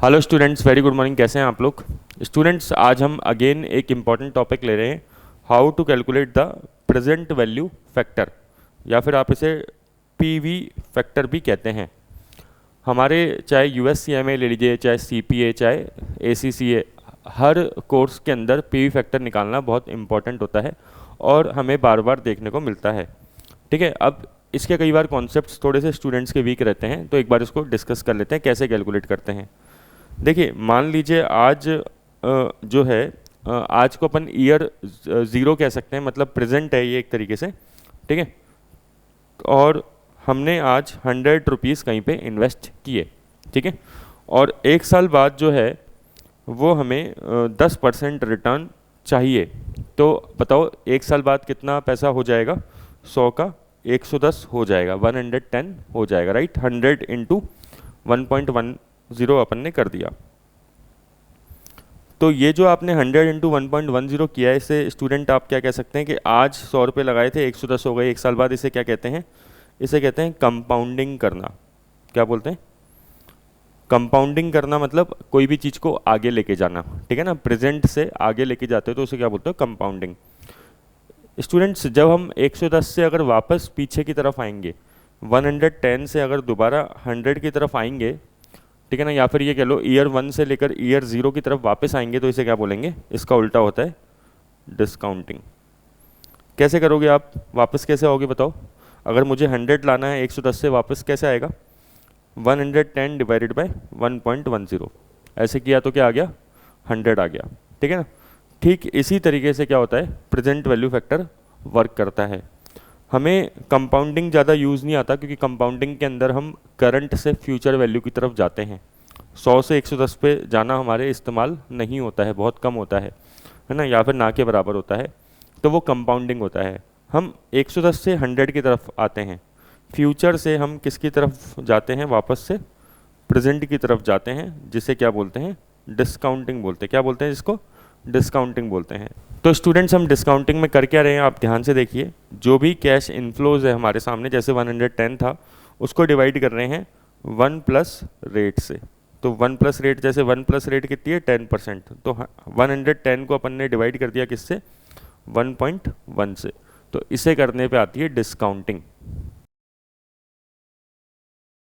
Hello students, very good morning. कैसे हैं आप लोग? स्टूडेंट्स, आज हम अगेन एक इम्पॉर्टेंट टॉपिक ले रहे हैं, how to calculate the present value factor, या फिर आप इसे पीवी फैक्टर भी कहते हैं। हमारे चाहे यूएससीएमए ले लीजिए, चाहे सीपीए, चाहे एसीसीए, हर कोर्स के अंदर पीवी फैक्टर निकालना बहुत इंपॉर्टेंट होता है और हमें बार बार देखने को मिलता है। ठीक है, अब इसके कई बार कॉन्सेप्ट्स थोड़े से स्टूडेंट्स के वीक रहते हैं, तो एक बार इसको डिस्कस कर लेते हैं कैसे कैलकुलेट करते हैं। देखिए, मान लीजिए आज जो है आज को अपन ईयर ज़ीरो कह सकते हैं, मतलब प्रेजेंट है ये एक तरीके से। ठीक है, और हमने आज 100 रुपीज़ कहीं पे इन्वेस्ट किए। ठीक है, और एक साल बाद जो है वो हमें 10% रिटर्न चाहिए। तो बताओ एक साल बाद कितना पैसा हो जाएगा? 100 का 110 हो जाएगा, 110 हो जाएगा, राइट। 100 इंटू 1.10 अपन ने कर दिया। तो ये जो आपने 100 इंटू 1.10 किया है, इसे स्टूडेंट आप क्या कह सकते हैं कि आज 100 रुपये लगाए थे, 110 हो गए एक साल बाद। इसे क्या कहते हैं? इसे कहते हैं कंपाउंडिंग करना। क्या बोलते हैं? कंपाउंडिंग करना, मतलब कोई भी चीज़ को आगे लेके जाना। ठीक है ना, प्रेजेंट से आगे लेके जाते हो तो उसे क्या बोलते हो? कंपाउंडिंग। स्टूडेंट्स, जब हम 110 से अगर वापस पीछे की तरफ आएंगे, 110 से अगर दोबारा 100 की तरफ आएंगे, ठीक है ना, या फिर ये कह लो ईयर 1 से लेकर ईयर 0 की तरफ वापस आएंगे, तो इसे क्या बोलेंगे? इसका उल्टा होता है डिस्काउंटिंग। कैसे करोगे आप? वापस कैसे आओगे बताओ? अगर मुझे 100 लाना है 110 से वापस, कैसे आएगा? 110 डिवाइडेड बाय 1.10। ऐसे किया तो क्या आ गया? 100 आ गया। ठीक है ना। ठीक इसी तरीके से क्या होता है, प्रेजेंट वैल्यू फैक्टर वर्क करता है। हमें कंपाउंडिंग ज़्यादा यूज़ नहीं आता, क्योंकि कंपाउंडिंग के अंदर हम करंट से फ्यूचर वैल्यू की तरफ जाते हैं। 100 से 110 पे जाना हमारे इस्तेमाल नहीं होता है, बहुत कम होता है ना, या फिर ना के बराबर होता है, तो वो कंपाउंडिंग होता है। हम 110 से 100 की तरफ आते हैं। फ्यूचर से हम किसकी तरफ जाते हैं? वापस से प्रेजेंट की तरफ जाते हैं, जिसे क्या बोलते हैं? डिस्काउंटिंग बोलते हैं। क्या बोलते हैं जिसको? डिस्काउंटिंग बोलते हैं। तो स्टूडेंट्स, हम डिस्काउंटिंग में कर क्या रहे हैं, आप ध्यान से देखिए। जो भी कैश इनफ्लोज है हमारे सामने, जैसे 110 था, उसको डिवाइड कर रहे हैं 1 प्लस रेट से। तो 1 प्लस रेट, जैसे 1 प्लस रेट कितनी है? 10%। तो 110 को अपन ने डिवाइड कर दिया किससे? 1.1 से। तो इसे करने पे आती है डिस्काउंटिंग।